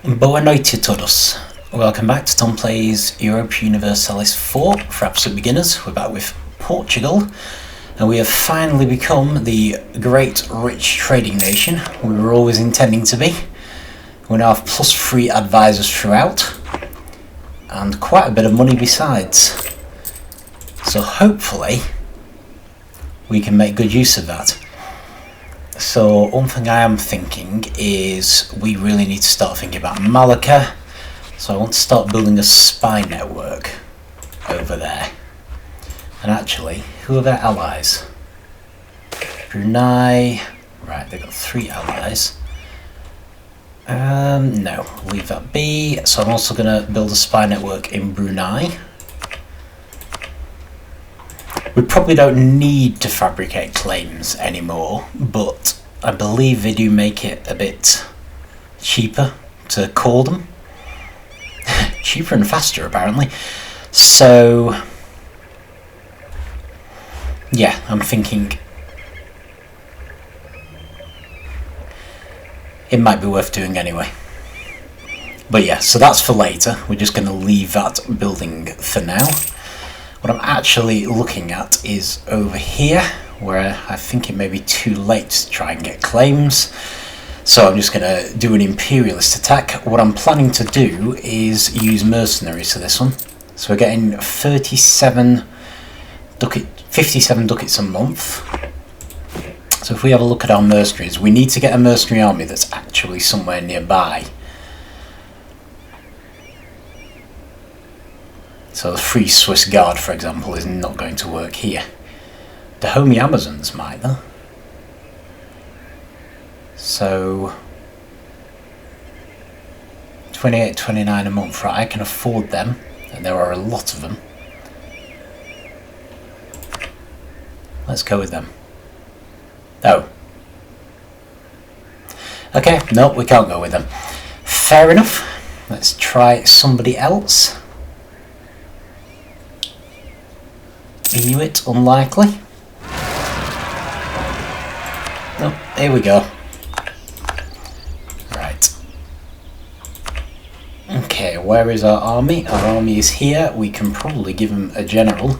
Boa noite todos. Welcome back to Tom Plays Europe Universalis 4 for absolute beginners. We're back with Portugal, and we have finally become the great rich trading nation we were always intending to be. We now have +3 advisors throughout, and quite a bit of money besides. So hopefully we can make good use of that. So one thing I am thinking is we really need to start thinking about Malacca. So I want to start building a spy network over there. And actually, who are their allies? Brunei. Right, they've got 3 allies. No, leave that be. So I'm also going to build a spy network in Brunei. We probably don't need to fabricate claims anymore, but I believe they do make it a bit cheaper to call them. Cheaper and faster, apparently. So, yeah, I'm thinking it might be worth doing anyway. But yeah, so that's for later. We're just going to leave that building for now. What I'm actually looking at is over here, where I think it may be too late to try and get claims. So I'm just going to do an imperialist attack. What I'm planning to do is use mercenaries for this one. So we're getting 57 ducats a month. So if we have a look at our mercenaries, we need to get a mercenary army that's actually somewhere nearby. So the Free Swiss Guard, for example, is not going to work here. The Homey Amazons might, though. So 28, 29 a month, right? I can afford them, and there are a lot of them. Let's go with them. Oh. Okay, no, we can't go with them. Fair enough. Let's try somebody else. Inuit, unlikely. Oh, here we go. Right. Okay, where is our army? Our army is here. We can probably give him a general.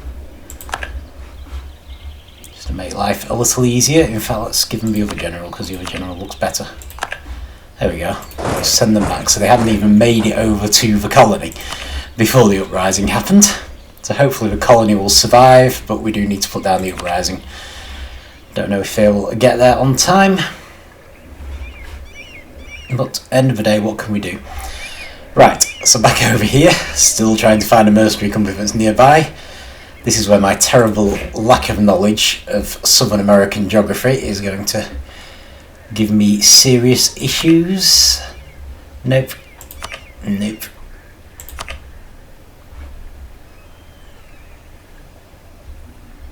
Just to make life a little easier. In fact, let's give him the other general, because the other general looks better. There we go. Let's send them back. So they hadn't even made it over to the colony before the uprising happened. So hopefully the colony will survive, but we do need to put down the uprising. Don't know if they will get there on time. But end of the day, what can we do? Right, so back over here, still trying to find a mercenary company that's nearby. This is where my terrible lack of knowledge of Southern American geography is going to give me serious issues. Nope. Nope.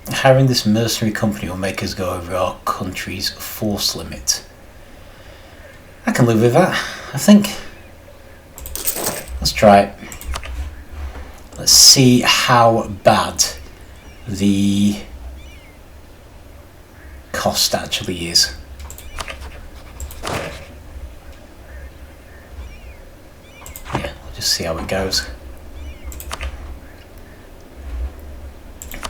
Hiring this mercenary company will make us go over our country's force limit. I can live with that, I think. Let's try it. Let's see how bad the cost actually is. Yeah, we'll just see how it goes.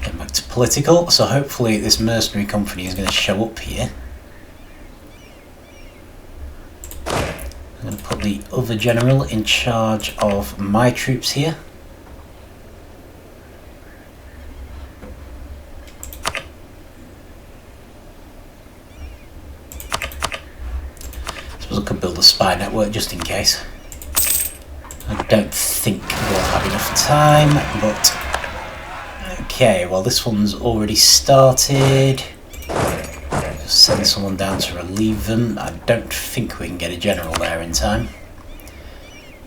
Get back to political, so hopefully this mercenary company is going to show up here. I'm going to put the other general in charge of my troops here. I suppose I could build a spy network just in case. I don't think we'll have enough time, but okay, well this one's already started. Just send someone down to relieve them. I don't think we can get a general there in time,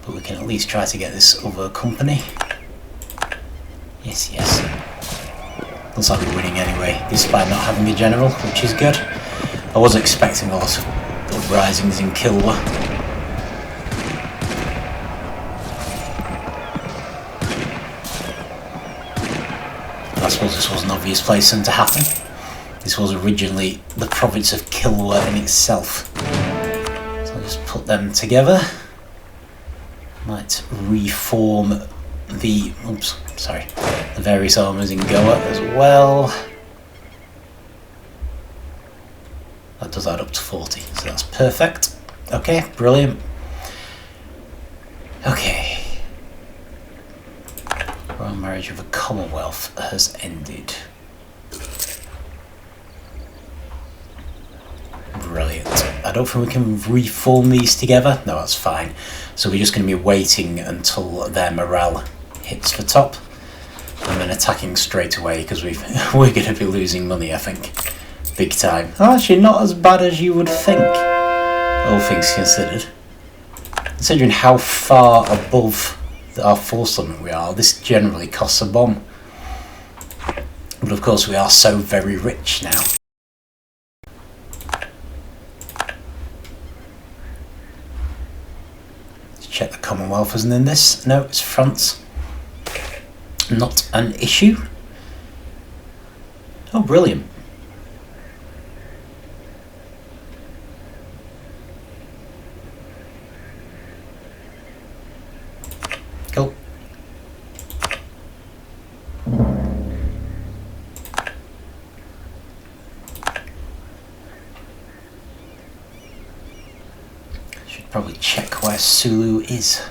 but we can at least try to get this other company. Yes, yes. Looks like we're winning anyway, despite not having a general, which is good. I was expecting a lot of uprisings in Kilwa. I suppose this was an obvious place for them to happen. This was originally the province of Kilwa in itself. So I'll just put them together. Might reform the various armies in Goa as well. That does add up to 40, so that's perfect. Okay, brilliant. Okay. Royal marriage of a Commonwealth has ended. Brilliant. I don't think we can reform these together. No, that's fine. So we're just going to be waiting until their morale hits the top and then attacking straight away, because we're going to be losing money, I think. Big time. Oh, actually, not as bad as you would think, all things considered. Considering how far above our force limit we are, this generally costs a bomb. But of course, we are so very rich now. Check the Commonwealth isn't in this. No, it's France. Not an issue. Oh, brilliant. Cool. Should probably check where Sulu is.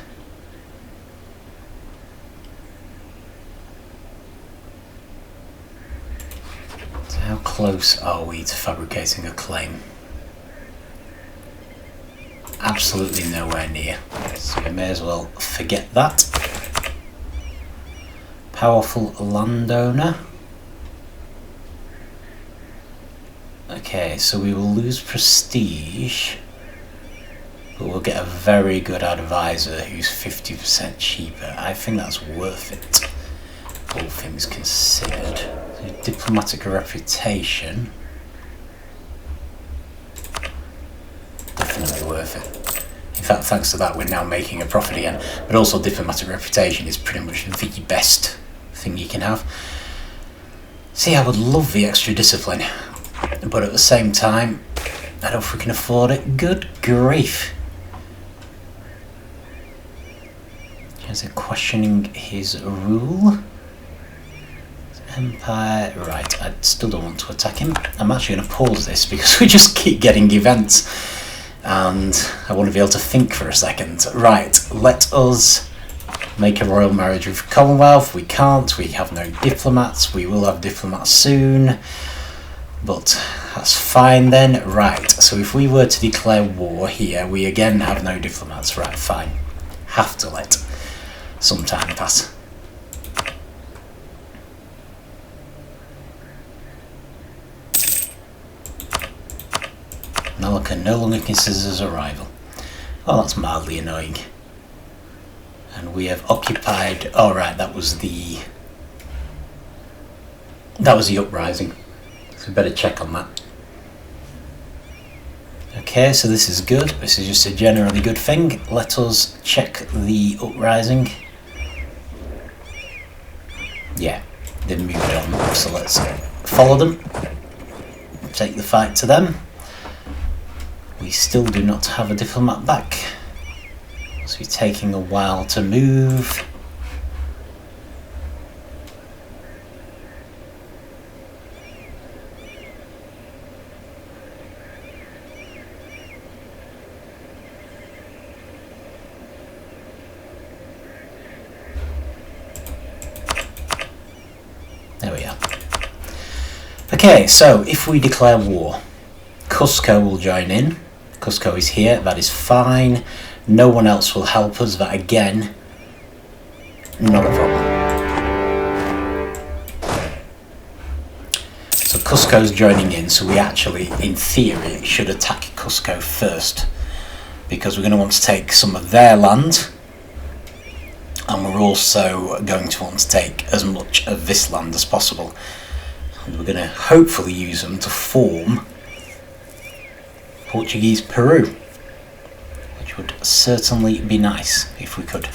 So how close are we to fabricating a claim? Absolutely nowhere near, so we may as well forget that. Powerful landowner. Okay, so we will lose prestige, but we'll get a very good advisor who's 50% cheaper. I think that's worth it, all things considered. So diplomatic reputation. Definitely worth it. In fact, thanks to that, we're now making a profit again. But also, diplomatic reputation is pretty much the best thing you can have. See, I would love the extra discipline, but at the same time, I don't think we can afford it. Good grief. Is it questioning his rule? Empire. Right, I still don't want to attack him. I'm actually going to pause this because we just keep getting events. And I want to be able to think for a second. Right, let us make a royal marriage with Commonwealth. We can't, we have no diplomats. We will have diplomats soon, but that's fine then. Right, so if we were to declare war here, we again have no diplomats. Right, fine. Have to let some time pass. Malacca no longer considers arrival. Well, that's mildly annoying. And we have occupied. Oh right, that was the uprising. So we better check on that. Okay, so this is good. This is just a generally good thing. Let us check the uprising. Yeah, they've moved on. So let's follow them. Take the fight to them. We still do not have a diplomat back. Must be taking a while to move. There we are. Okay, so if we declare war, Cusco will join in. Cusco is here, that is fine. No one else will help us, that again, not a problem. So Cusco's joining in, so we actually, in theory, should attack Cusco first, because we're going to want to take some of their land, and we're also going to want to take as much of this land as possible. And we're going to hopefully use them to form Portuguese Peru, which would certainly be nice if we could.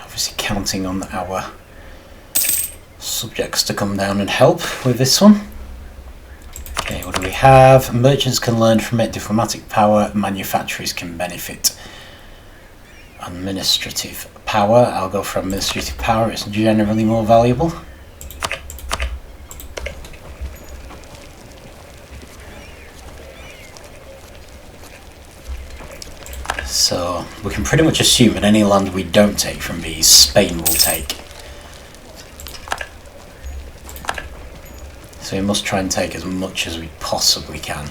Obviously counting on our subjects to come down and help with this one. Okay, what do we have? Merchants can learn from it, diplomatic power, manufacturers can benefit. Administrative power, I'll go for administrative power, it's generally more valuable. So we can pretty much assume that any land we don't take from these, Spain will take. So we must try and take as much as we possibly can.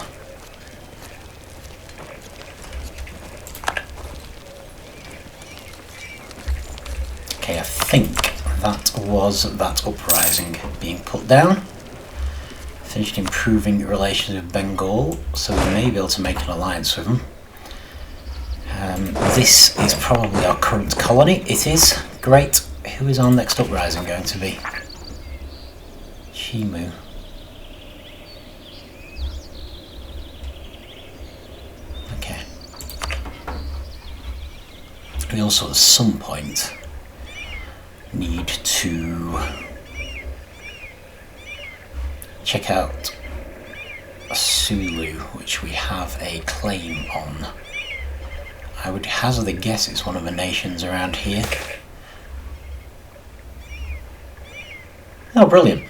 Okay, I think that was that uprising being put down. Finished improving relations with Bengal, so we may be able to make an alliance with them. This is probably our current colony. It is. Great. Who is our next uprising going to be? Chimu. Okay. We also at some point need to check out Sulu, which we have a claim on. I would hazard a guess it's one of the nations around here. Oh, brilliant.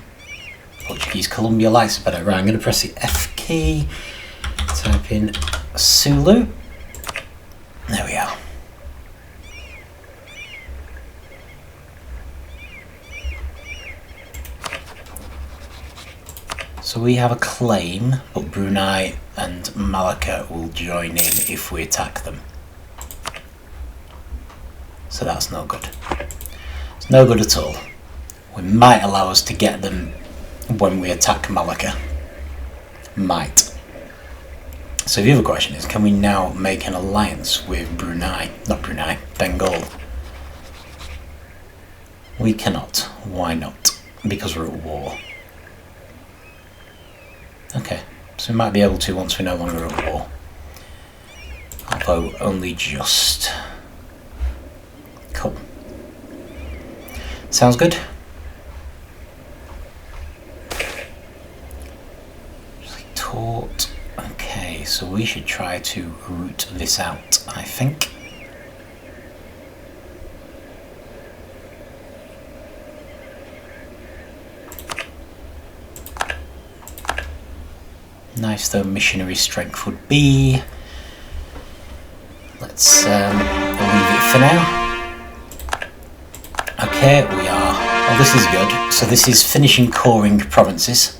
Portuguese Columbia likes it better. Right, I'm going to press the F key, type in Sulu. There we are. So we have a claim, but Brunei and Malacca will join in if we attack them. So that's no good. It's no good at all. We might allow us to get them when we attack Malacca. Might. So the other question is, can we now make an alliance with Brunei? Not Brunei, Bengal. We cannot. Why not? Because we're at war. Okay, so we might be able to once we're no longer at war. Although only just. Cool. Sounds good. Taught. Okay, so we should try to root this out, I think. Nice though missionary strength would be. Let's leave it for now. Okay, we are. Oh, this is good. So this is finishing coring provinces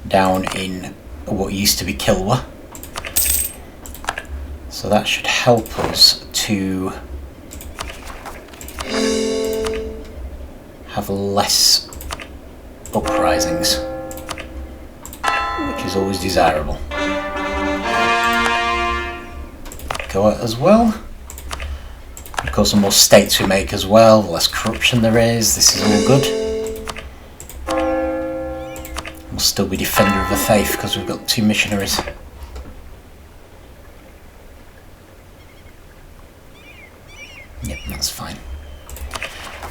down in what used to be Kilwa. So that should help us to have less uprisings, which is always desirable. Go out as well. Of course, the more states we make as well, the less corruption there is. This is all good. We'll still be defender of the faith because we've got 2 missionaries. Yep, that's fine.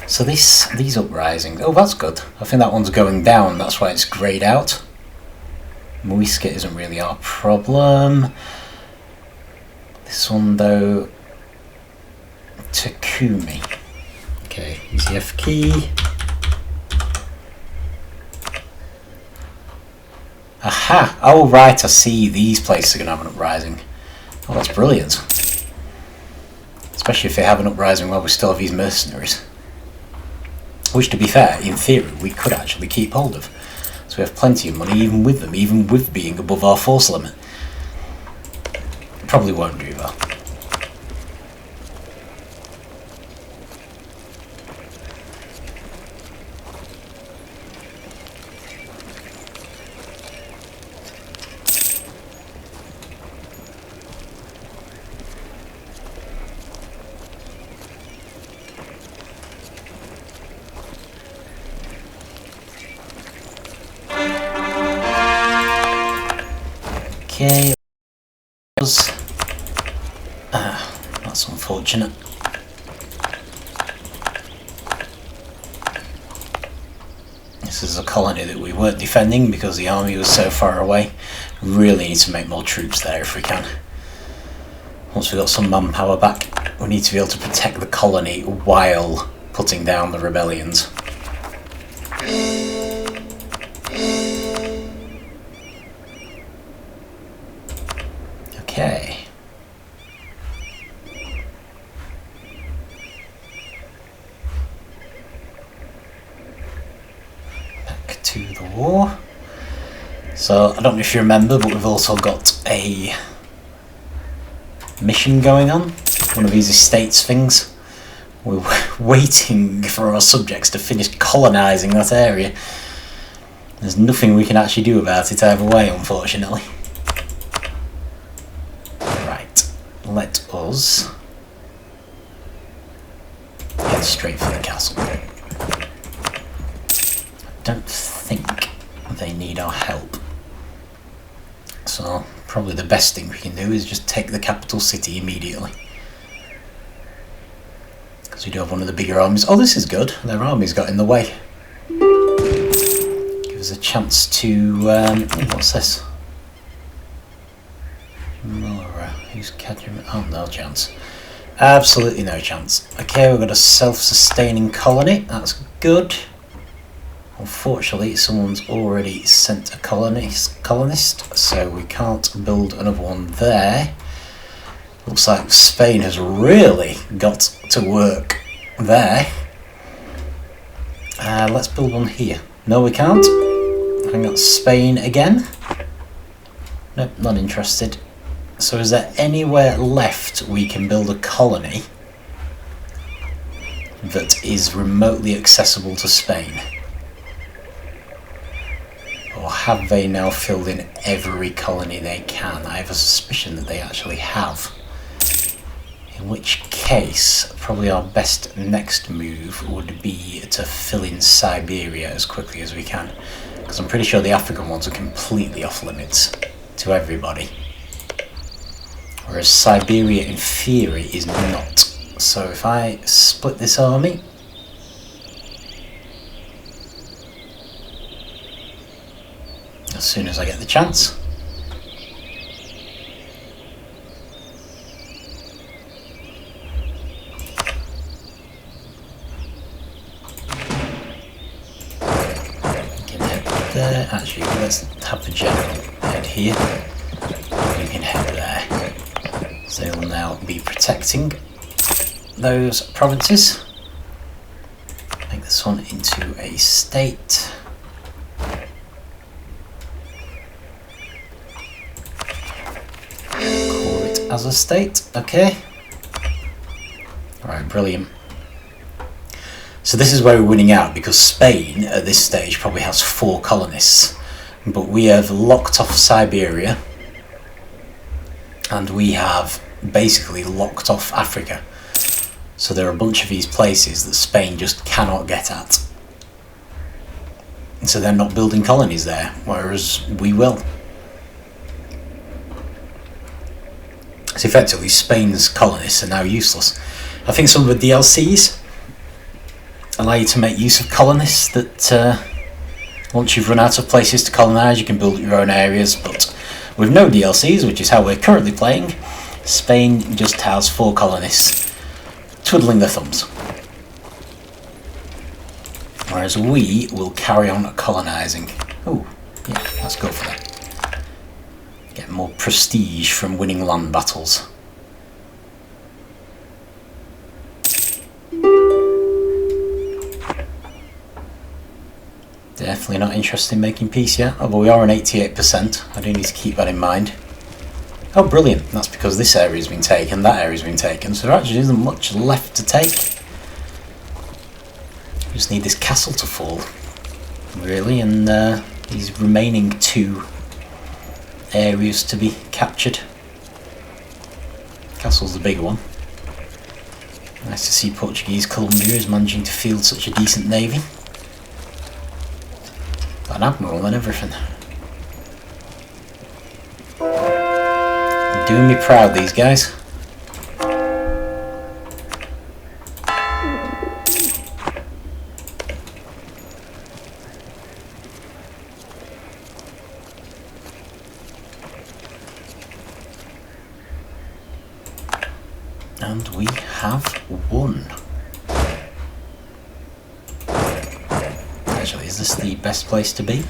So these uprisings, oh, that's good. I think that one's going down, that's why it's greyed out. Muisca isn't really our problem. This one though, Takumi. Okay, use the F key. Aha! Oh right, I see. These places are going to have an uprising. Oh, that's brilliant. Especially if they have an uprising while we still have these mercenaries. Which, to be fair, in theory, we could actually keep hold of. So we have plenty of money even with them, even with being above our force limit. Probably won't do though. Okay, that's unfortunate. This is a colony that we weren't defending because the army was so far away. Really need to make more troops there if we can. Once we've got some manpower back, we need to be able to protect the colony while putting down the rebellions. Okay. Back to the war. So, I don't know if you remember, but we've also got a mission going on. One of these estates things. We're waiting for our subjects to finish colonising that area. There's nothing we can actually do about it either way, unfortunately. Right, let us head straight for the castle. I don't think they need our help. So, probably the best thing we can do is just take the capital city immediately. Because we do have one of the bigger armies. Oh, this is good. Their armies got in the way. Give us a chance to... what's this? Laura. Who's catching it? Oh, no chance. Absolutely no chance. Okay, we've got a self-sustaining colony. That's good. Unfortunately, someone's already sent a colonist, so we can't build another one there. Looks like Spain has really got to work there. Let's build one here. No, we can't. I think that's Spain again. Nope, not interested. So is there anywhere left we can build a colony that is remotely accessible to Spain? Or have they now filled in every colony they can? I have a suspicion that they actually have. In which case, probably our best next move would be to fill in Siberia as quickly as we can. Because I'm pretty sure the African ones are completely off limits to everybody. Whereas Siberia in theory is not. So if I split this army... as soon as I get the chance. We can head there. Actually, let's have the general head here. We can head there. So they will now be protecting those provinces. Make this one into a state. As a state, okay. Alright, brilliant. So this is where we're winning out, because Spain at this stage probably has 4 colonists, but we have locked off Siberia and we have basically locked off Africa. So there are a bunch of these places that Spain just cannot get at. And so they're not building colonies there, whereas we will. So effectively, Spain's colonists are now useless. I think some of the DLCs allow you to make use of colonists that once you've run out of places to colonise, you can build your own areas, but with no DLCs, which is how we're currently playing, Spain just has 4 colonists twiddling their thumbs. Whereas we will carry on colonising. Oh, yeah, let's go for that. Get more prestige from winning land battles. Definitely not interested in making peace yet, although we are on 88%. I do need to keep that in mind. Oh, brilliant. That's because this area's been taken, that area's been taken, so there actually isn't much left to take. We just need this castle to fall, really, and these remaining 2 areas to be captured. Castle's the big one. Nice to see Portuguese Columbia is managing to field such a decent navy. Got an admiral and everything. They're doing me proud, these guys. And we have won. Actually, is this the best place to be?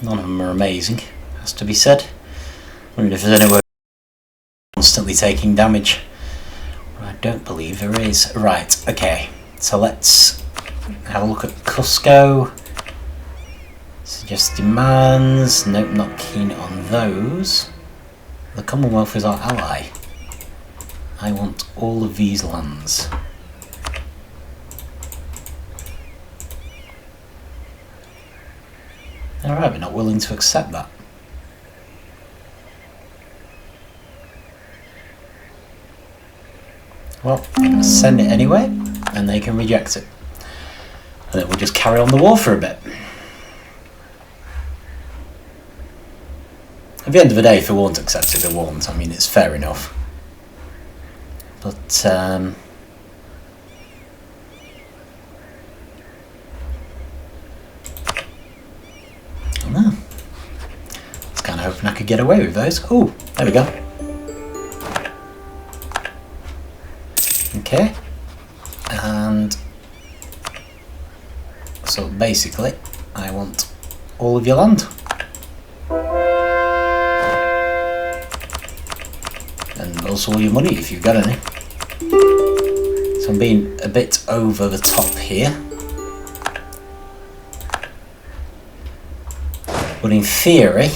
None of them are amazing, has to be said. I wonder if there's anywhere constantly taking damage. I don't believe there is. Right, okay. So let's have a look at Cusco. Suggest demands. Nope, not keen on those. The Commonwealth is our ally. I want all of these lands. Alright, we're not willing to accept that. Well, we're going to send it anyway, and they can reject it. And then we'll just carry on the war for a bit. At the end of the day, if they won't accept it, they won't. I mean, it's fair enough. But, I don't know. I was kind of hoping I could get away with those. Oh, there we go. Okay. And so basically, I want all of your land. And also all your money if you've got any. So I'm being a bit over the top here. But in theory...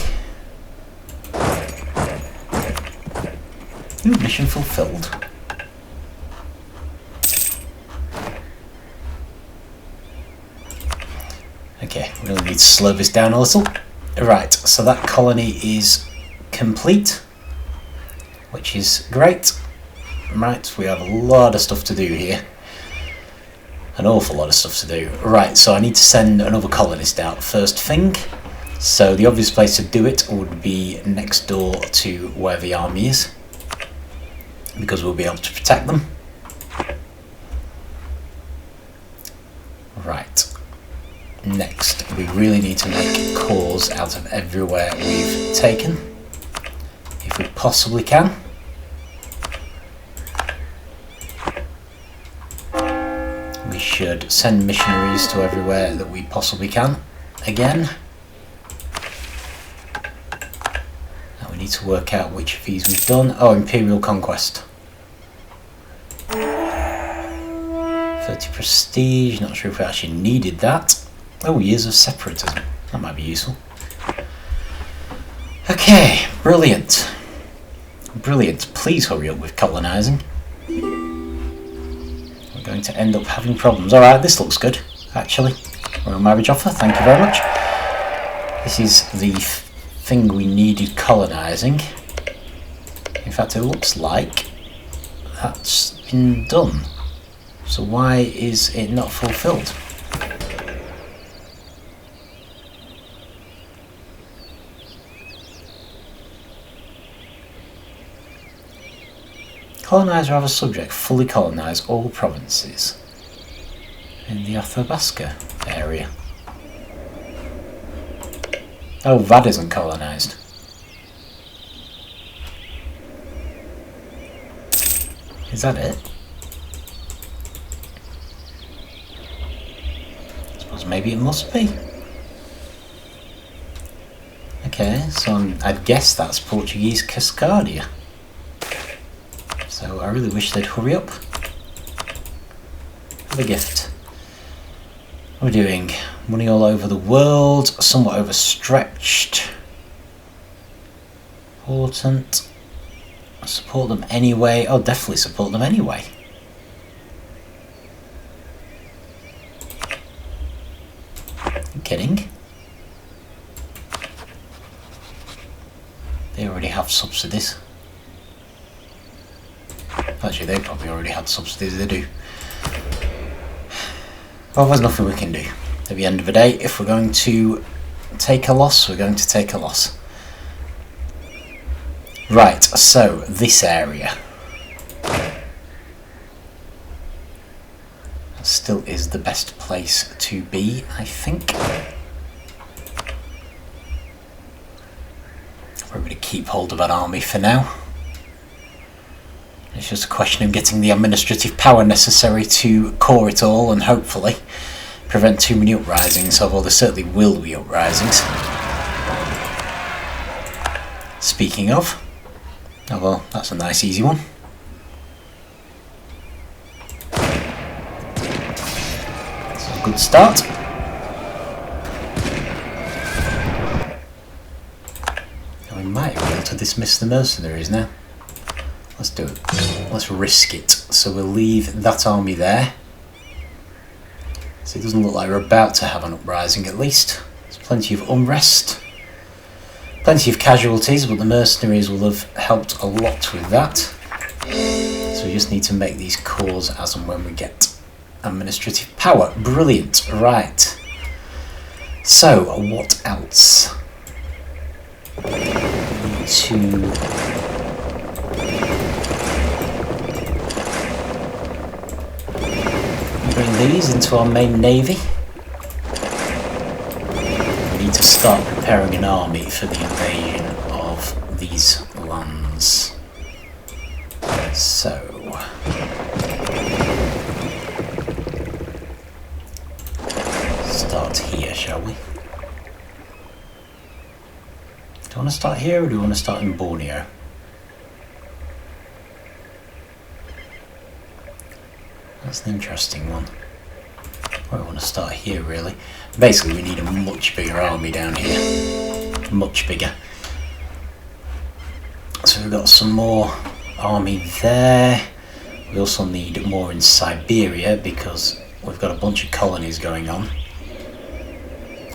Ooh, mission fulfilled. Okay, we really need to slow this down a little. Right, so that colony is complete, which is great. Right, we have a lot of stuff to do here. An awful lot of stuff to do. Right, so I need to send another colonist out first thing. So the obvious place to do it would be next door to where the army is, because we'll be able to protect them. Right. Next, we really need to make cores out of everywhere we've taken, if we possibly can. We should send missionaries to everywhere that we possibly can, again. Now we need to work out which of these we've done. Oh, Imperial Conquest. 30 prestige, not sure if we actually needed that. Oh, Years of Separatism. That might be useful. Okay, brilliant. Brilliant. Please hurry up with colonising. We're going to end up having problems. Alright, this looks good, actually. Royal marriage offer, thank you very much. This is the thing we needed colonising. In fact, it looks like that's been done. So why is it not fulfilled? Colonize or have a subject fully colonize all provinces in the Athabasca area. Oh, that isn't colonized. Is that it? I suppose maybe it must be. Okay, so I'd guess that's Portuguese Cascadia. So I really wish they'd hurry up. Have a gift. What are we doing? Money all over the world, somewhat overstretched. Important. Support them anyway. Oh, definitely support them anyway. Are you kidding? They already have subsidies. Actually, they probably already had subsidies, they do. Well, there's nothing we can do. At the end of the day, if we're going to take a loss, we're going to take a loss. Right, so this area still is the best place to be, I think. We're going to keep hold of an army for now. It's just a question of getting the administrative power necessary to core it all and hopefully prevent too many uprisings, although there certainly will be uprisings. Speaking of, oh well, that's a nice easy one. That's a good start. And we might be able to dismiss the mercenaries now. Let's do it. Let's risk it. So we'll leave that army there. So it doesn't look like we're about to have an uprising at least. There's plenty of unrest. Plenty of casualties, but the mercenaries will have helped a lot with that. So we just need to make these cores as and when we get administrative power. Brilliant. Right. So, what else? We need to bring these into our main navy. We need to start preparing an army for the invasion of these lands. So start here, shall we? Do you want to start here or do you want to start in Borneo? That's an interesting one. I want to start here really. Basically we need a much bigger army down here. Much bigger. So we've got some more army there. We also need more in Siberia because we've got a bunch of colonies going on.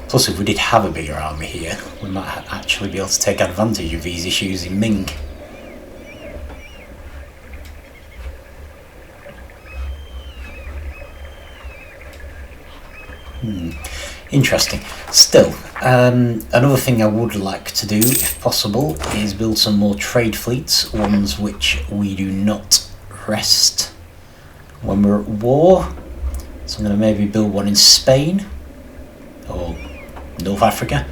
Plus if we did have a bigger army here, we might actually be able to take advantage of these issues in Ming. Interesting. Still, another thing I would like to do, if possible, is build some more trade fleets, ones which we do not rest when we're at war. So I'm going to maybe build one in Spain, or North Africa.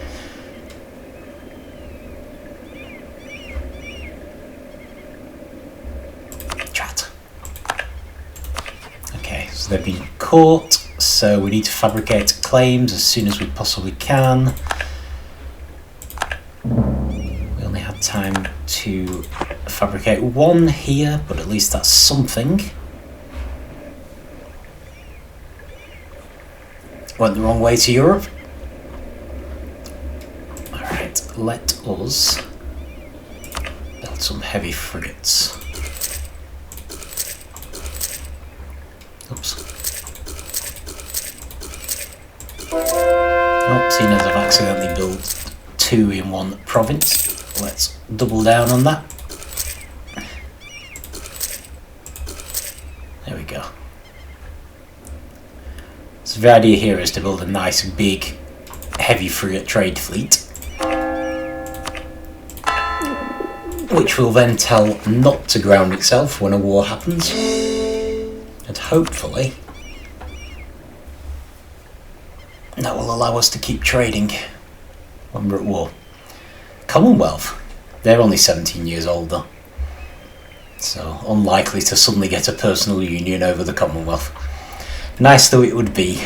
Chat. Okay, so they've been caught. So we need to fabricate claims as soon as we possibly can. We only had time to fabricate one here, but at least that's something. Went the wrong way to Europe. Alright, let us build some heavy frigates. Oops. Oh, seeing as I've accidentally built two in one province, let's double down on that. There we go. So the idea here is to build a nice big heavy frigate trade fleet, which will then tell not to ground itself when a war happens, and hopefully that will allow us to keep trading when we're at war. Commonwealth, they're only 17 years old though, so unlikely to suddenly get a personal union over the Commonwealth. Nice though it would be.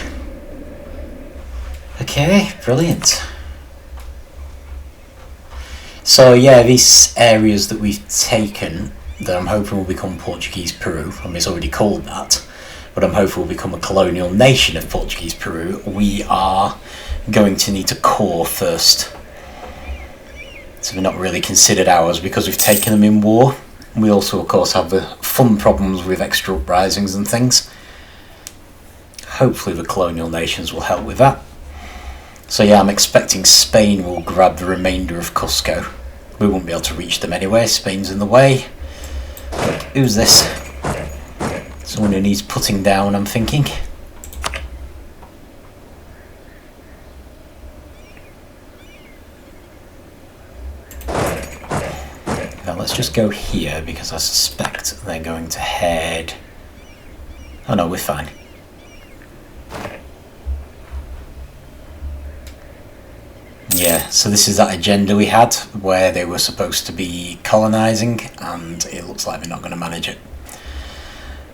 Okay, brilliant. So yeah, these areas that we've taken that I'm hoping will become Portuguese Peru, I mean it's already called that, but I'm hoping will become a colonial nation of Portuguese Peru, we are going to need to core first. So they're not really considered ours because we've taken them in war. We also of course have the fun problems with extra uprisings and things. Hopefully the colonial nations will help with that. So yeah, I'm expecting Spain will grab the remainder of Cusco. We won't be able to reach them anyway, Spain's in the way. But who's this? Someone who needs putting down, I'm thinking. Now let's just go here because I suspect they're going to head... Oh no, we're fine. Yeah, Yeah, so this is that agenda we had where they were supposed to be colonising, and it looks like they're not going to manage it.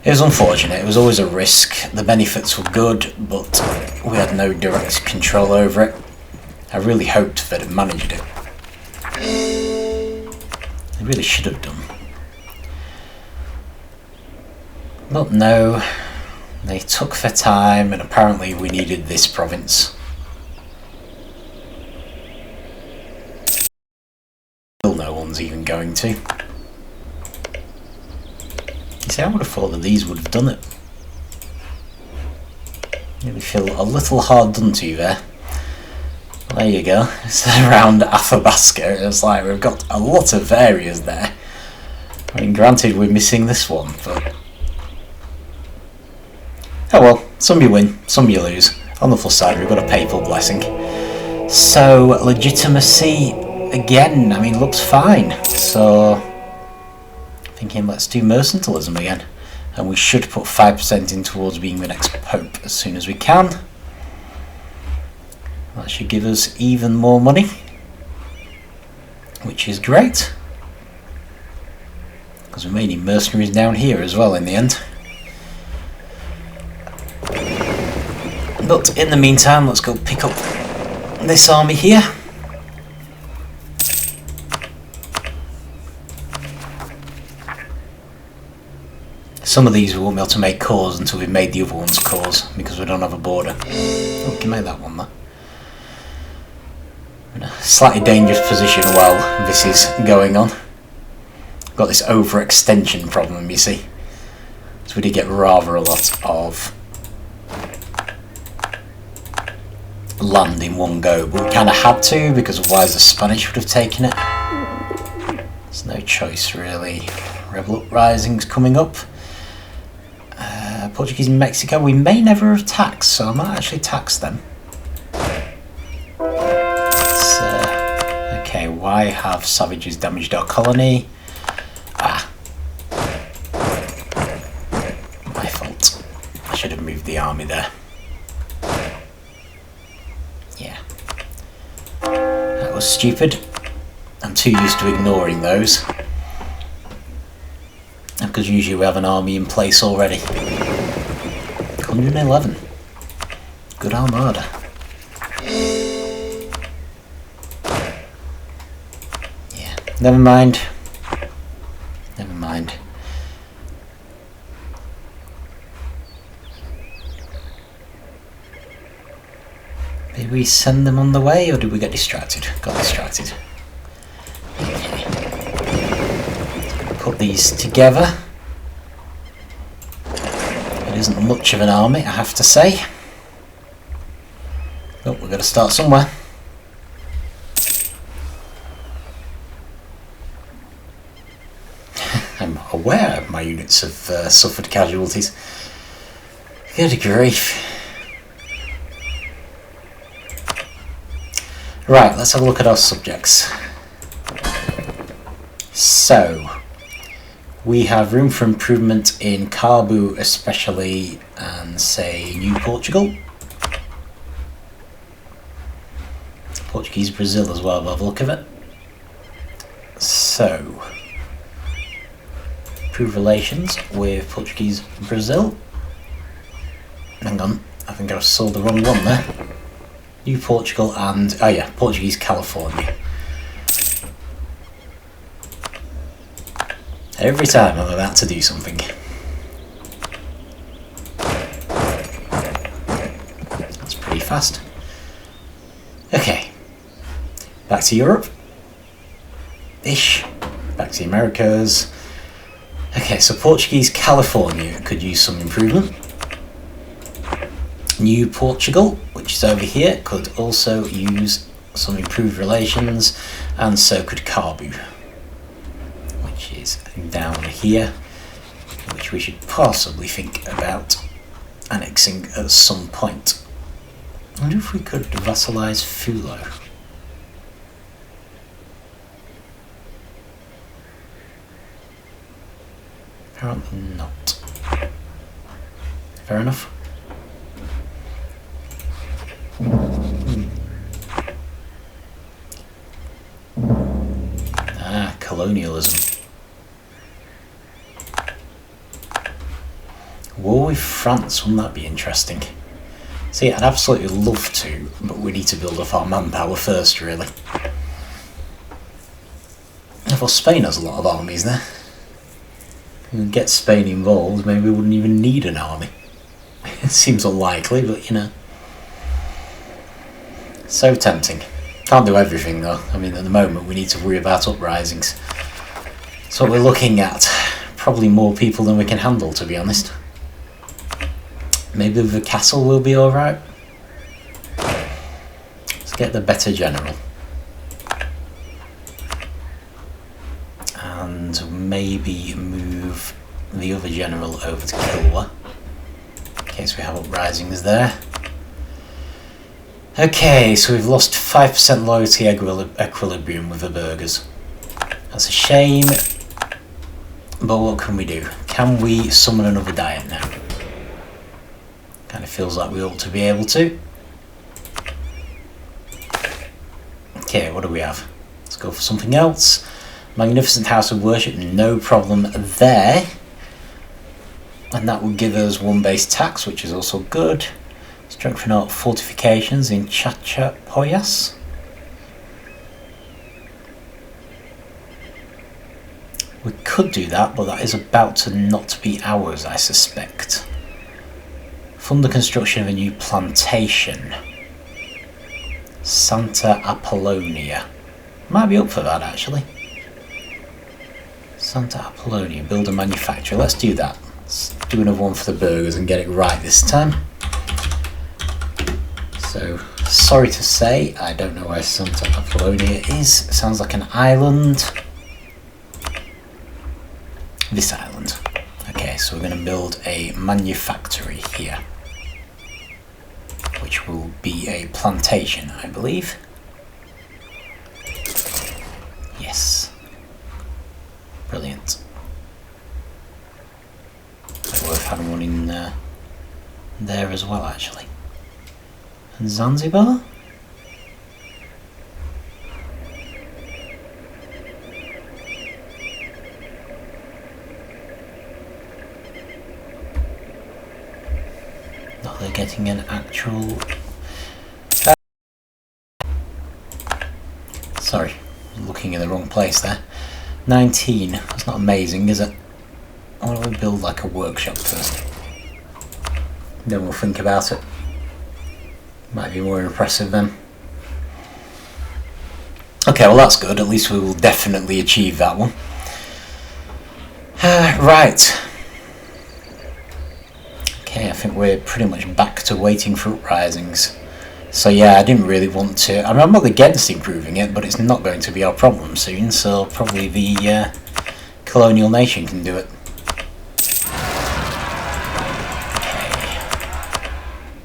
It was unfortunate, it was always a risk. The benefits were good, but we had no direct control over it. I really hoped they'd have managed it. They really should have done. But no, they took their time, and apparently we needed this province. Still no one's even going to. You see, I would have thought that these would have done it. Really feel a little hard done to there. Well, there you go. It's around Athabasca. It's like we've got a lot of areas there. I mean, granted we're missing this one, but oh well, some you win, some you lose. On the plus side, we've got a papal blessing. So, legitimacy, again, I mean, looks fine. So, thinking let's do mercantilism again. And we should put 5% in towards being the next pope as soon as we can. That should give us even more money, which is great. Because we may need mercenaries down here as well in the end. But in the meantime, let's go pick up this army here. Some of these we won't be able to make cores until we've made the other ones cores, because we don't have a border. Oh, we can make that one though. In a slightly dangerous position while this is going on. Got this overextension problem, you see. So we did get rather a lot of land in one go, but we kind of had to, because otherwise the Spanish would have taken it. There's no choice really. Rebel uprisings coming up. Portuguese in Mexico, we may never have taxed, so I might actually tax them. Okay, why have savages damaged our colony? Ah. My fault. I should have moved the army there. Yeah. That was stupid. I'm too used to ignoring those. Because usually we have an army in place already. 111. Good armada. Yeah, never mind. Never mind. Did we send them on the way, or did we get distracted? Got distracted. Okay. Put these together. It isn't much of an army, I have to say. But we've got to start somewhere. I'm aware my units have suffered casualties. Good grief. Right, let's have a look at our subjects. So, we have room for improvement in Cabo especially, and say New Portugal. Portuguese Brazil as well, by the look of it. So, improve relations with Portuguese Brazil. Hang on, I think I sold the wrong one there. New Portugal and, oh yeah, Portuguese California. Every time I'm about to do something. That's pretty fast. Okay. Back to Europe. Ish. Back to the Americas. Okay, so Portuguese California could use some improvement. New Portugal, which is over here, could also use some improved relations, and so could Cabo, which is down here, which we should possibly think about annexing at some point. I wonder if we could vassalize Fulo. Apparently not. Fair enough. colonialism. War with France, wouldn't that be interesting? See, I'd absolutely love to, but we need to build up our manpower first, really. Well, Spain has a lot of armies there. If we can get Spain involved, maybe we wouldn't even need an army. It seems unlikely, but you know. So tempting. Can't do everything though. I mean, at the moment we need to worry about uprisings. So what we're looking at, probably more people than we can handle, to be honest. Maybe the castle will be alright. Let's get the better general. And maybe move the other general over to Kilwa, in case we have uprisings there. Okay, so we've lost 5% loyalty equilibrium with the burghers. That's a shame, but what can we do? Can we summon another diet now? Kind of feels like we ought to be able to. Okay, what do we have? Let's go for something else. Magnificent House of Worship, no problem there. And that will give us 1 base tax, which is also good. Strengthen our fortifications in Chachapoyas. We could do that, but that is about to not be ours, I suspect. Fund the construction of a new plantation. Santa Apollonia. Might be up for that, actually. Santa Apollonia, build a manufacturer. Let's do that. Let's do another one for the burgers and get it right this time. So, sorry to say, I don't know where Santa Apollonia is. It sounds like an island. This island. Okay, so we're going to build a manufactory here, which will be a plantation, I believe. Yes. Brilliant. It's worth having one in there as well, actually. And Zanzibar? Not they're getting an actual... Sorry, looking in the wrong place there. 19, that's not amazing, is it? Why don't we build like a workshop first? Then we'll think about it. Might be more impressive then. Okay, well that's good, at least we will definitely achieve that one. Right. Okay, I think we're pretty much back to waiting for uprisings. So yeah, I didn't really want to... I mean, I'm not against improving it, but it's not going to be our problem soon, so probably the colonial nation can do it. Okay.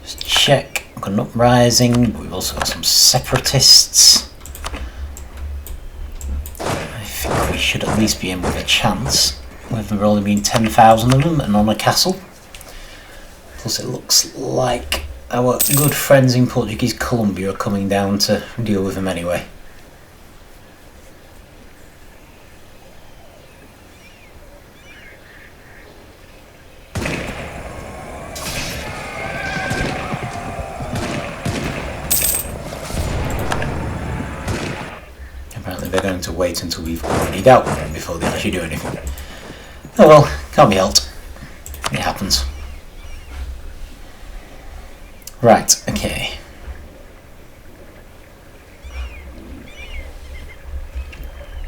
Just check. We've got an uprising, but we've also got some separatists. I think we should at least be in with a chance, with there only been 10,000 of them and on a castle. Plus it looks like our good friends in Portuguese Columbia are coming down to deal with them anyway. Apparently they're going to wait until we've already dealt with them before they actually do anything. Oh well, can't be helped. It happens. Right, okay.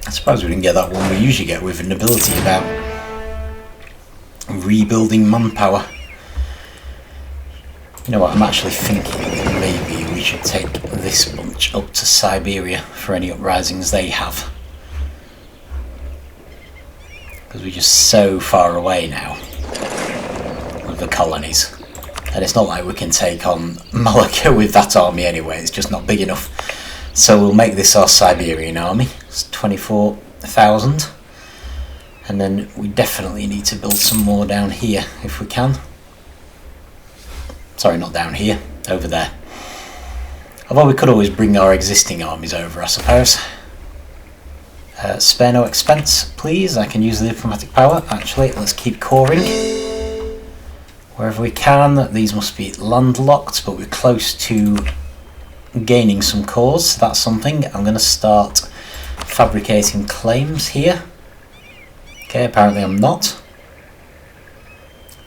I suppose we didn't get that one we usually get with a nobility about rebuilding manpower. You know what, I'm actually thinking that maybe we should take this bunch up to Siberia for any uprisings they have. Because we're just so far away now with the colonies. And it's not like we can take on Malacca with that army anyway, it's just not big enough. So we'll make this our Siberian army. It's 24,000. And then we definitely need to build some more down here if we can. Sorry, not down here, over there. Although we could always bring our existing armies over, I suppose. Spare no expense, please. I can use the diplomatic power. Actually, let's keep coring wherever we can. These must be landlocked, but we're close to gaining some cores, so that's something. I'm going to start fabricating claims here. Okay, apparently I'm not.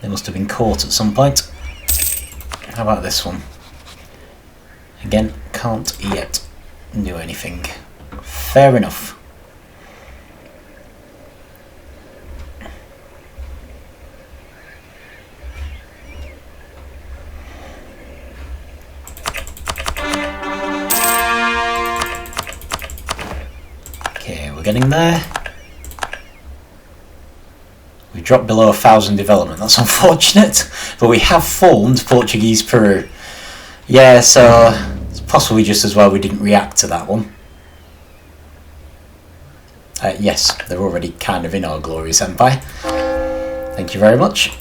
They must have been caught at some point. How about this one? Again, can't yet do anything. Fair enough. Okay, we're getting there. We've dropped below 1,000 development. That's unfortunate, but we have formed Portuguese Peru. Yeah, so it's possibly just as well we didn't react to that one. Yes, they're already kind of in our glorious empire. Thank you very much.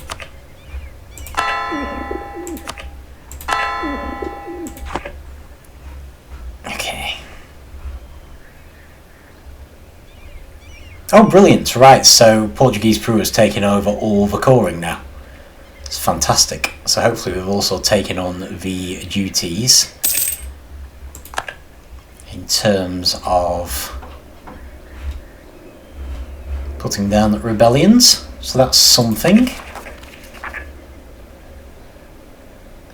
Okay. Oh, brilliant. Right, so Portuguese Peru has taken over all the coring now. It's fantastic. So hopefully we've also taken on the duties in terms of putting down rebellions. So that's something.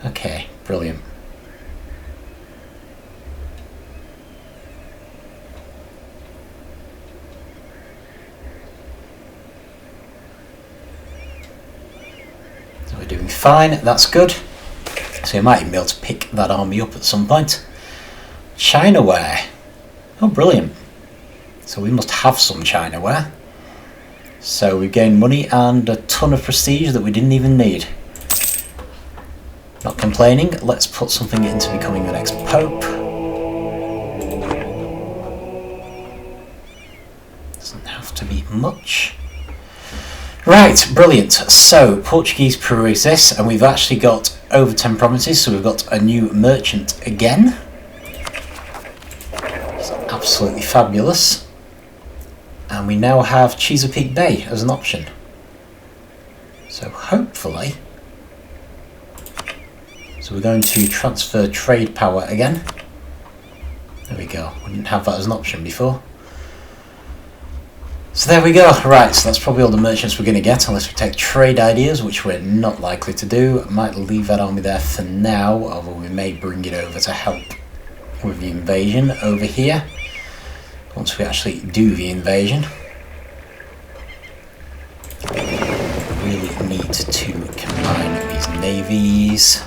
Okay, brilliant. So we're doing fine, that's good. So we might even be able to pick that army up at some point. Chinaware. Oh, brilliant. So we must have some Chinaware. So we've gained money and a ton of prestige that we didn't even need. Not complaining. Let's put something into becoming the next Pope. Doesn't have to be much. Right, brilliant. So Portuguese Peru exists, and we've actually got over 10 provinces, so we've got a new merchant again. It's absolutely fabulous. And we now have Chesapeake Bay as an option. So hopefully... So we're going to transfer trade power again. There we go. We didn't have that as an option before. So there we go. Right, so that's probably all the merchants we're going to get, unless we take trade ideas, which we're not likely to do. I might leave that army there for now, although we may bring it over to help with the invasion over here. Once we actually do the invasion. We really need to combine these navies.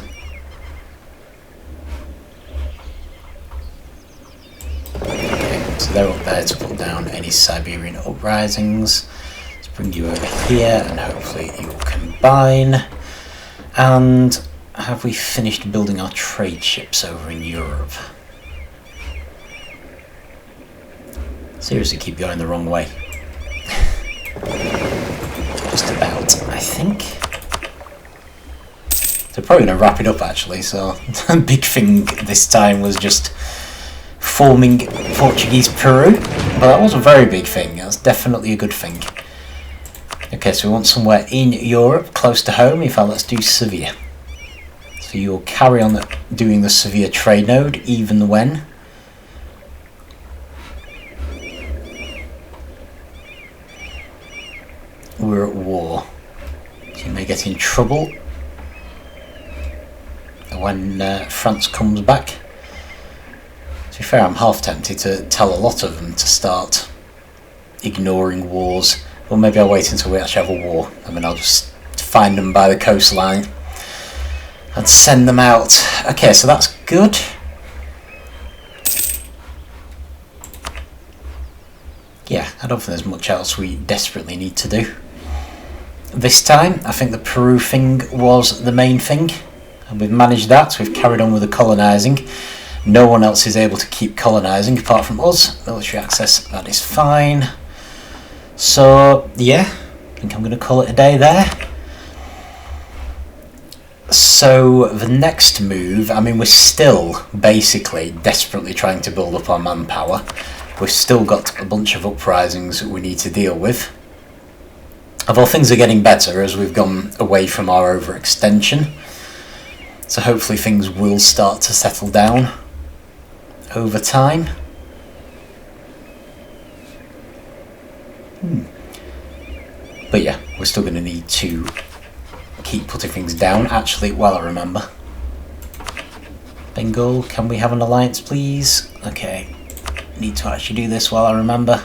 Okay, so they're up there to put down any Siberian uprisings. Let's bring you over here and hopefully you'll combine. And have we finished building our trade ships over in Europe? Seriously, keep going the wrong way. Just about, I think. So probably going to wrap it up actually, so the big thing this time was just forming Portuguese Peru. But that was a very big thing, that's definitely a good thing. Okay, so we want somewhere in Europe, close to home. In fact, let's do Sevilla. So you'll carry on doing the Sevilla trade node, even when we're at war. So you may get in trouble when France comes back. To be fair, I'm half tempted to tell a lot of them to start ignoring wars. Or maybe I'll wait until we actually have a war. I mean, I'll just find them by the coastline and send them out. Okay, so that's good. Yeah, I don't think there's much else we desperately need to do. This time, I think the Peru thing was the main thing, and we've managed that. We've carried on with the colonising. No one else is able to keep colonising apart from us. Military access, that is fine. So, yeah, I think I'm going to call it a day there. So, the next move, I mean, we're still basically desperately trying to build up our manpower. we've still got a bunch of uprisings that we need to deal with. Although things are getting better as we've gone away from our overextension, so hopefully things will start to settle down over time. But yeah, we're still going to need to keep putting things down. Actually, while I remember, Bengal, can we have an alliance please? Okay, need to actually do this while I remember.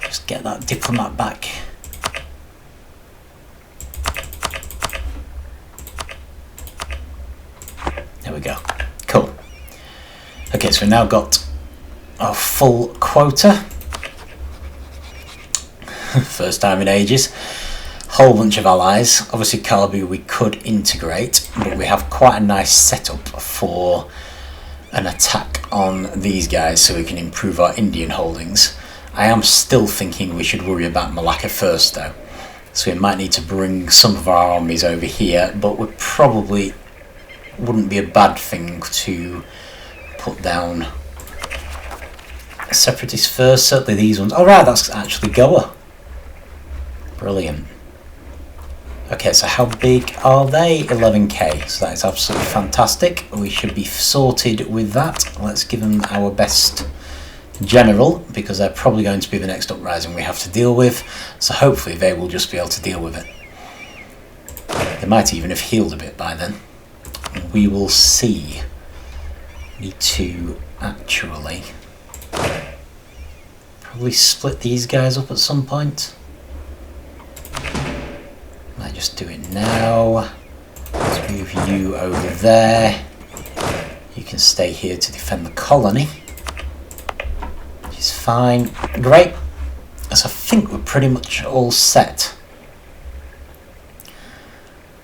Just get that diplomat back. There we go. Cool. Okay, so we've now got our full quota. First time in ages. Whole bunch of allies. Obviously Carbu we could integrate, but we have quite a nice setup for an attack on these guys so we can improve our Indian holdings. I am still thinking we should worry about Malacca first though. So we might need to bring some of our armies over here, but we probably wouldn't be a bad thing to put down separatists first, certainly these ones. Alright, that's actually Goa. Brilliant. Okay, so how big are they? 11k, so that is absolutely fantastic. We should be sorted with that. Let's give them our best general, because they're probably going to be the next uprising we have to deal with, so hopefully they will just be able to deal with it. They might even have healed a bit by then. We will see. Need to actually probably split these guys up at some point. Might just do it now. Let's move you over there. You can stay here to defend the colony, which is fine. Great. So I think we're pretty much all set.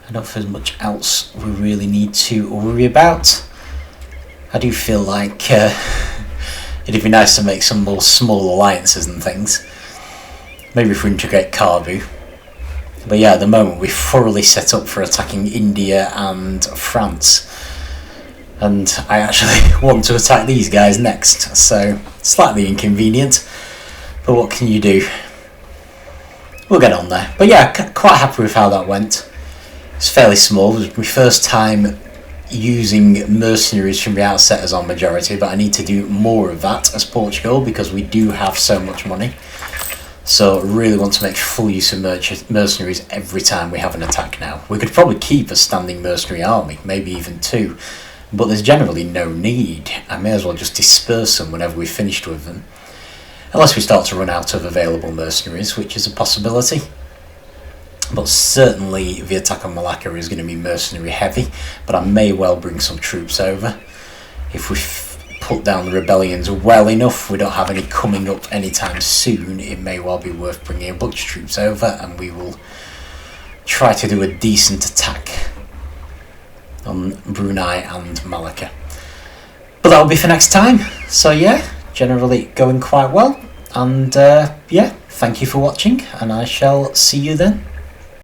I don't think there's much else we really need to worry about. I do feel like it'd be nice to make some more small alliances and things. Maybe if we integrate Carbu. But yeah, at the moment we're thoroughly set up for attacking India and France. And I actually want to attack these guys next, so slightly inconvenient. But what can you do? We'll get on there. But yeah, quite happy with how that went. It's fairly small. It was my first time using mercenaries from the outset as our majority, but I need to do more of that as Portugal because we do have so much money. So I really want to make full use of mercenaries every time we have an attack now. We could probably keep a standing mercenary army, maybe even two, but there's generally no need. I may as well just disperse them whenever we've finished with them. Unless we start to run out of available mercenaries, which is a possibility. But certainly the attack on Malacca is going to be mercenary heavy, but I may well bring some troops over. If we put down the rebellions well enough, we don't have any coming up anytime soon, it may well be worth bringing a bunch of troops over and we will try to do a decent attack on Brunei and Malacca. But that'll be for next time. So yeah, generally going quite well, and yeah, thank you for watching and I shall see you then.